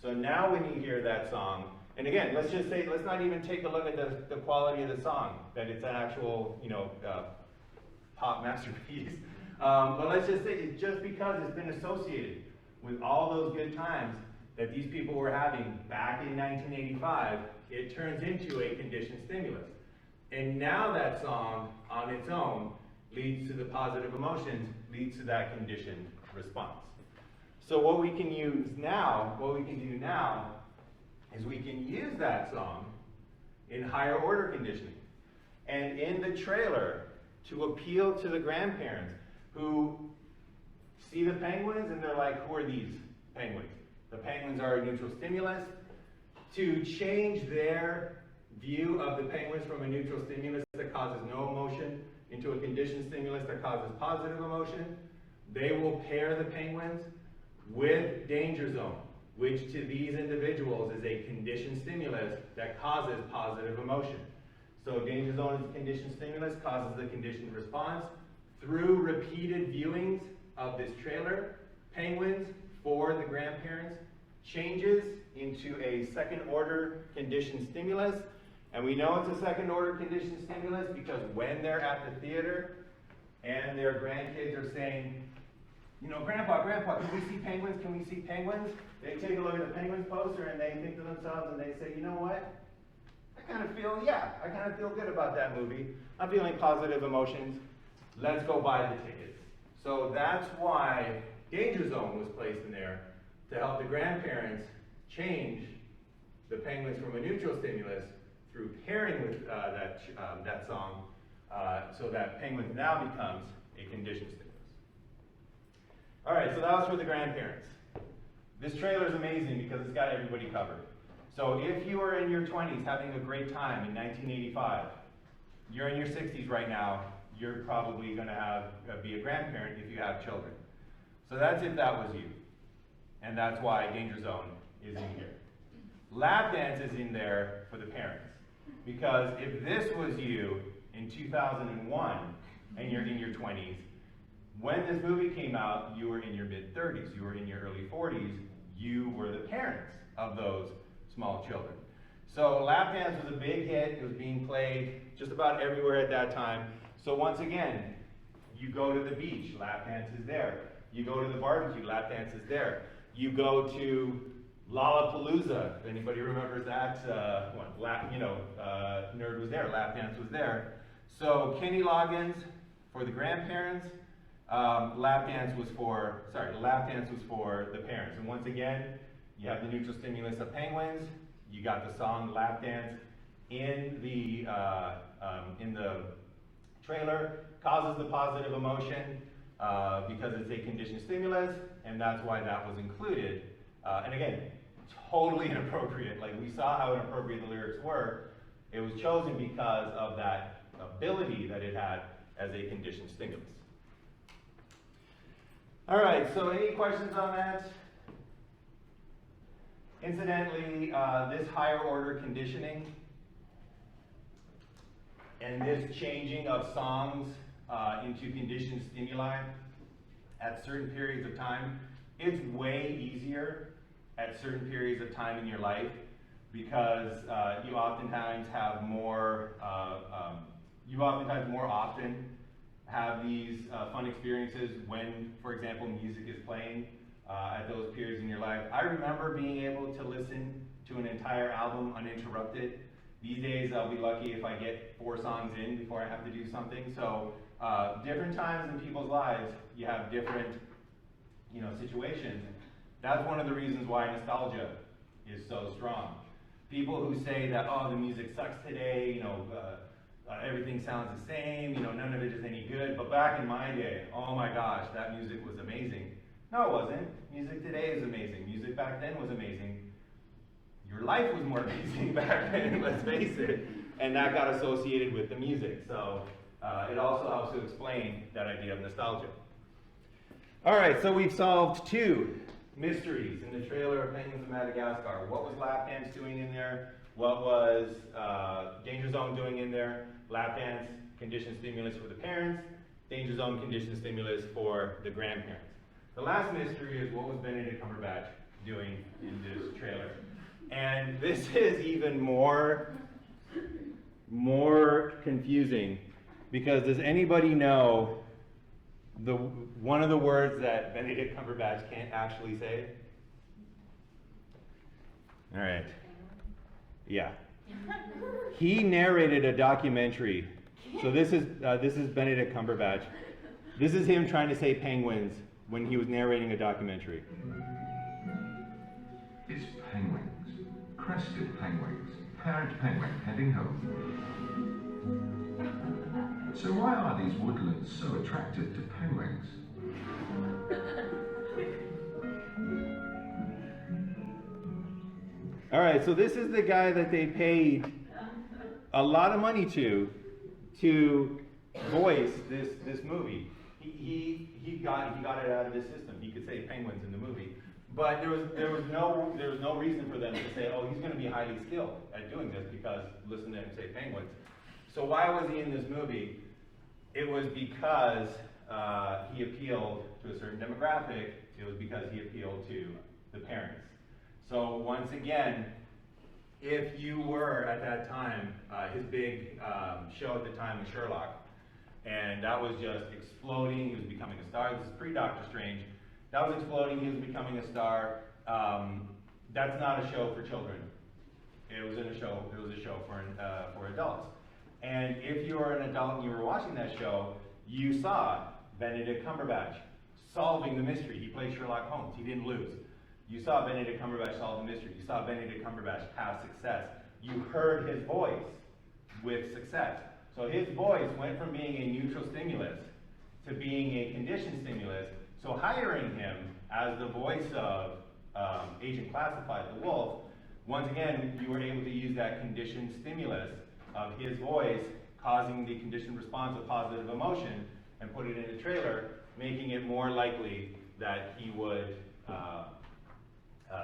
So now when you hear that song, and again, let's just say, let's not even take a look at the quality of the song, that it's an actual, pop masterpiece. But let's just say, it's just because it's been associated with all those good times that these people were having back in 1985, it turns into a conditioned stimulus. And now that song, on its own, leads to the positive emotions, leads to that conditioned response. So what we can do now, is we can use that song in higher order conditioning. And in the trailer, to appeal to the grandparents who see the penguins and they're like, who are these penguins? The penguins are a neutral stimulus. To change their view of the penguins from a neutral stimulus that causes no emotion into a conditioned stimulus that causes positive emotion, they will pair the penguins with Danger Zone, which to these individuals is a conditioned stimulus that causes positive emotion. So Danger Zone is a conditioned stimulus, causes the conditioned response. Through repeated viewings of this trailer, penguins for the grandparents changes into a second order conditioned stimulus. And we know it's a second order conditioned stimulus because when they're at the theater and their grandkids are saying, Grandpa, can we see penguins? Can we see penguins? They take a look at the penguins poster and they think to themselves and they say, you know what? I kind of feel good about that movie. I'm feeling positive emotions. Let's go buy the tickets. So that's why Danger Zone was placed in there to help the grandparents change the penguins from a neutral stimulus through pairing with that song, so that penguins now becomes a conditioned stimulus. All right, so that was for the grandparents. This trailer is amazing because it's got everybody covered. So if you were in your 20s having a great time in 1985, you're in your 60s right now, you're probably going to be a grandparent if you have children. So that's if that was you. And that's why Danger Zone is in here. Lap Dance is in there for the parents. Because if this was you in 2001 and you're in your 20s, when this movie came out, you were in your mid-30s, you were in your early 40s, you were the parents of those small children. So Lap Dance was a big hit. It was being played just about everywhere at that time. So once again, you go to the beach, Lap Dance is there. You go to the barbecue, Lap Dance is there. You go to Lollapalooza, if anybody remembers that, N.E.R.D was there, Lap Dance was there. So Kenny Loggins for the grandparents, Lap Dance was for the parents. And once again, you have the neutral stimulus of Penguins, you got the song Lap Dance in the trailer, causes the positive emotion because it's a conditioned stimulus, and that's why that was included. And again, totally inappropriate. Like, we saw how inappropriate the lyrics were. It was chosen because of that ability that it had as a conditioned stimulus. All right, so any questions on that? Incidentally, this higher order conditioning and this changing of songs into conditioned stimuli at certain periods of time, it's way easier at certain periods of time in your life because you oftentimes more often have these fun experiences when, for example, music is playing at those periods in your life. I remember being able to listen to an entire album uninterrupted. These days I'll be lucky if I get 4 songs in before I have to do something. So different times in people's lives, you have different situations. That's one of the reasons why nostalgia is so strong. People who say that, oh, the music sucks today, everything sounds the same, none of it is any good. But back in my day, oh my gosh, that music was amazing. No, it wasn't. Music today is amazing. Music back then was amazing. Your life was more amazing back then, let's face it. And that got associated with the music. So it also helps to explain that idea of nostalgia. All right, so we've solved 2 mysteries in the trailer of Penguins of Madagascar. What was Lap Dance doing in there? What was Danger Zone doing in there? Lap Dance, conditioned stimulus for the parents. Danger Zone, conditioned stimulus for the grandparents. The last mystery is what was Benedict Cumberbatch doing in this trailer? And this is even more confusing because does anybody know one of the words that Benedict Cumberbatch can't actually say? All right. Yeah. He narrated a documentary. So this is Benedict Cumberbatch. This is him trying to say penguins when he was narrating a documentary. It's penguins. Crested penguins. Parent penguin heading home. So why are these woodlands so attractive to penguins? All right, so this is the guy that they paid a lot of money to voice this movie. He got it out of his system. He could say penguins in the movie, but there was no reason for them to say, oh, he's going to be highly skilled at doing this because listen to him say penguins. So why was he in this movie? It was because he appealed to a certain demographic. It was because he appealed to the parents. So once again, if you were at that time, his big show at the time was Sherlock, and that was just exploding. He was becoming a star. This is pre-Doctor Strange. That was exploding. He was becoming a star. That's not a show for children. It was a show for adults. And if you were an adult and you were watching that show, you saw Benedict Cumberbatch solving the mystery. He played Sherlock Holmes. He didn't lose. You saw Benedict Cumberbatch solve the mystery. You saw Benedict Cumberbatch have success. You heard his voice with success. So his voice went from being a neutral stimulus to being a conditioned stimulus. So hiring him as the voice of Agent Classified, the Wolf, once again, you were able to use that conditioned stimulus of his voice causing the conditioned response of positive emotion and put it in a trailer, making it more likely that he would,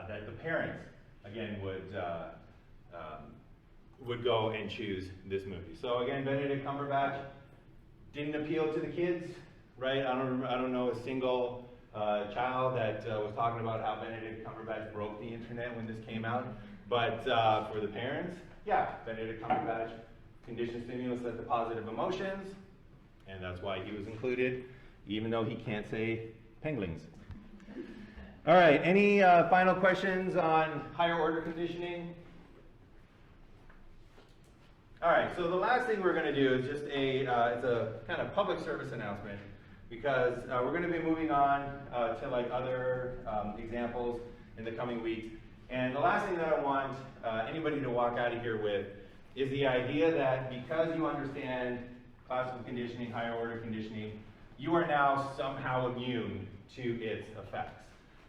that the parents, again, would go and choose this movie. So again, Benedict Cumberbatch didn't appeal to the kids, right? I don't know a single child that was talking about how Benedict Cumberbatch broke the internet when this came out. But for the parents, yeah, Benedict Cumberbatch, conditioned stimulus led to positive emotions, and that's why he was included, even though he can't say penguins. All right, any final questions on higher order conditioning? All right, so the last thing we're going to do is just it's a kind of public service announcement, because we're going to be moving on to like other examples in the coming weeks. And the last thing that I want anybody to walk out of here with is the idea that because you understand classical conditioning, higher order conditioning, you are now somehow immune to its effects.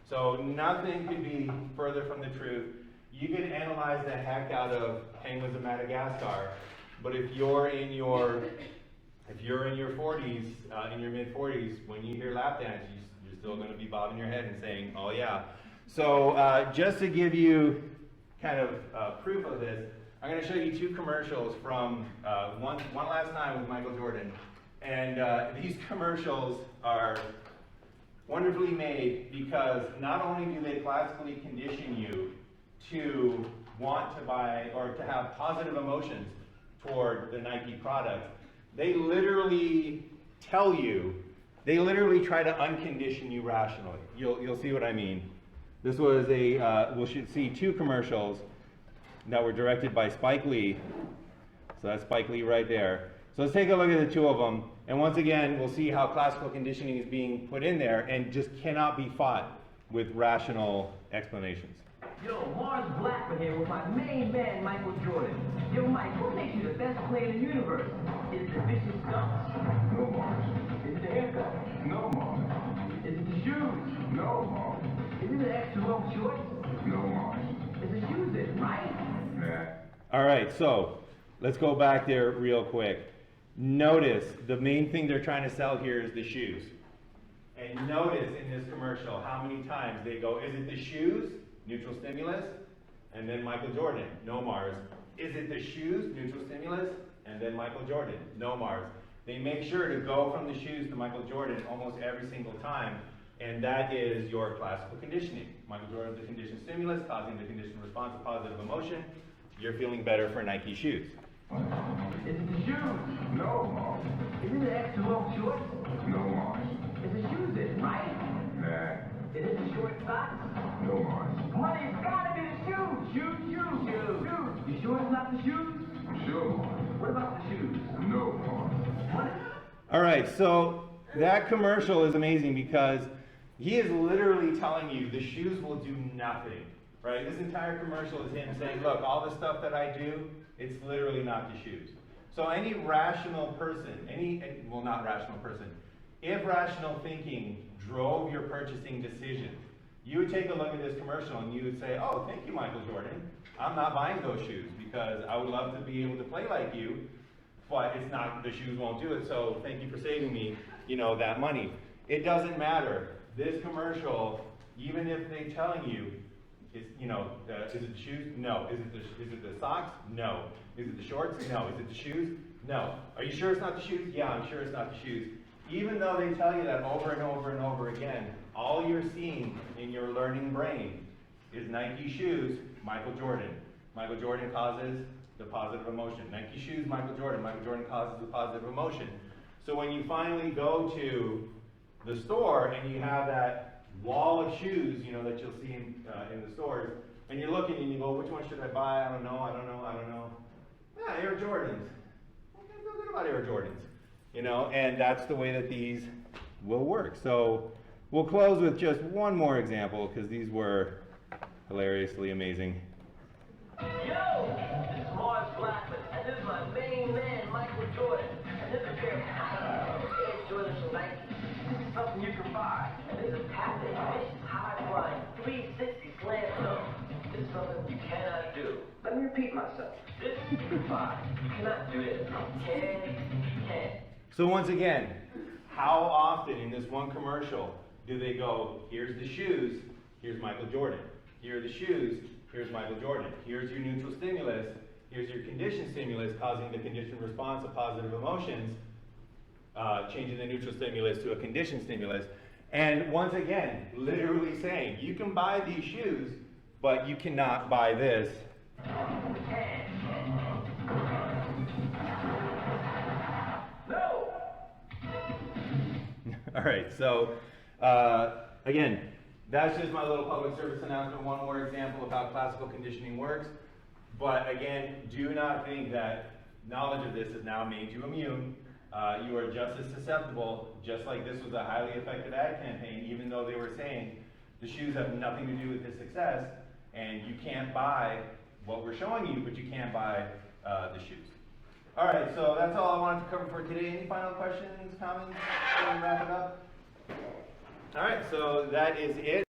So nothing could be further from the truth. You can analyze the heck out of Penguins of Madagascar, but if you're in your 40s, in your mid 40s, when you hear lap dance, you're still going to be bobbing your head and saying, "Oh yeah." So just to give you kind of proof of this, I'm going to show you two commercials from one last time with Michael Jordan. And these commercials are wonderfully made because not only do they classically condition you to want to buy or to have positive emotions toward the Nike product, they literally tell you, they literally try to uncondition you rationally. You'll see what I mean. This was we should see two commercials that were directed by Spike Lee. So that's Spike Lee right there. So let's take a look at the two of them. And once again, we'll see how classical conditioning is being put in there and just cannot be fought with rational explanations. Yo, Mars Blackman here with my main man, Michael Jordan. Yo, Mike, what makes you the best player in the universe? Is it the vicious stunts? No, Mars. Is it the haircut? No, Mars. Is it the shoes? No, Mars. Is it the extra long shorts? No, Mars. Is the shoes it, right? Nah. All right, so let's go back there real quick. Notice the main thing they're trying to sell here is the shoes. And notice in this commercial how many times they go, is it the shoes? Neutral stimulus. And then Michael Jordan, no Mars. Is it the shoes? Neutral stimulus. And then Michael Jordan, no Mars. They make sure to go from the shoes to Michael Jordan almost every single time. And that is your classical conditioning. Michael Jordan, the conditioned stimulus, causing the conditioned response of positive emotion. You're feeling better for Nike shoes. Is it the shoes? No, Mars. Is it the extra long shorts? No, Mars. Is the shoes it, right? Nah. Is it the short socks? No, Mars. Money, it's gotta be the shoes! Shoes! You sure it's not the shoes? Sure, Mars. What about the shoes? No, Mars. What? All right, so that commercial is amazing because he is literally telling you the shoes will do nothing, right? This entire commercial is him saying, look, all the stuff that I do, it's literally not the shoes. So any rational person, well, not rational person, if rational thinking drove your purchasing decision, you would take a look at this commercial and you would say, oh, thank you, Michael Jordan. I'm not buying those shoes because I would love to be able to play like you, but it's not, the shoes won't do it, so thank you for saving me, that money. It doesn't matter. This commercial, even if they're telling you, is it the shoes? No. Is it the socks? No. Is it the shorts? No. Is it the shoes? No. Are you sure it's not the shoes? Yeah, I'm sure it's not the shoes. Even though they tell you that over and over and over again, all you're seeing in your learning brain is Nike shoes, Michael Jordan. Michael Jordan causes the positive emotion. Nike shoes, Michael Jordan. Michael Jordan causes the positive emotion. So when you finally go to the store and you have that wall of shoes, that you'll see in the stores, and you're looking and you go, which one should I buy? I don't know. Yeah, Air Jordans. I feel good about Air Jordans. And that's the way that these will work. So we'll close with just one more example because these were hilariously amazing. Yo, this is Mars Blackman, and this is my main man, Michael Jordan. And this is a pair of Air Jordans from Nike. This is something you can buy. And this is a patented, vicious, high-flying, 360 slam dunk. This is something you cannot do. Let me repeat myself. This you can buy. You cannot do this. You can. So once again, how often in this one commercial do they go, here's the shoes, here's Michael Jordan. Here are the shoes, here's Michael Jordan. Here's your neutral stimulus, here's your conditioned stimulus causing the conditioned response of positive emotions, changing the neutral stimulus to a conditioned stimulus. And once again, literally saying, you can buy these shoes, but you cannot buy this. No! All right, so again, that's just my little public service announcement, one more example of how classical conditioning works. But again, do not think that knowledge of this has now made you immune. You are just as susceptible, just like this was a highly effective ad campaign, even though they were saying the shoes have nothing to do with the success. and you can't buy what we're showing you, but you can buy the shoes. All right, so that's all I wanted to cover for today. Any final questions, comments before we wrap it up? All right, so that is it.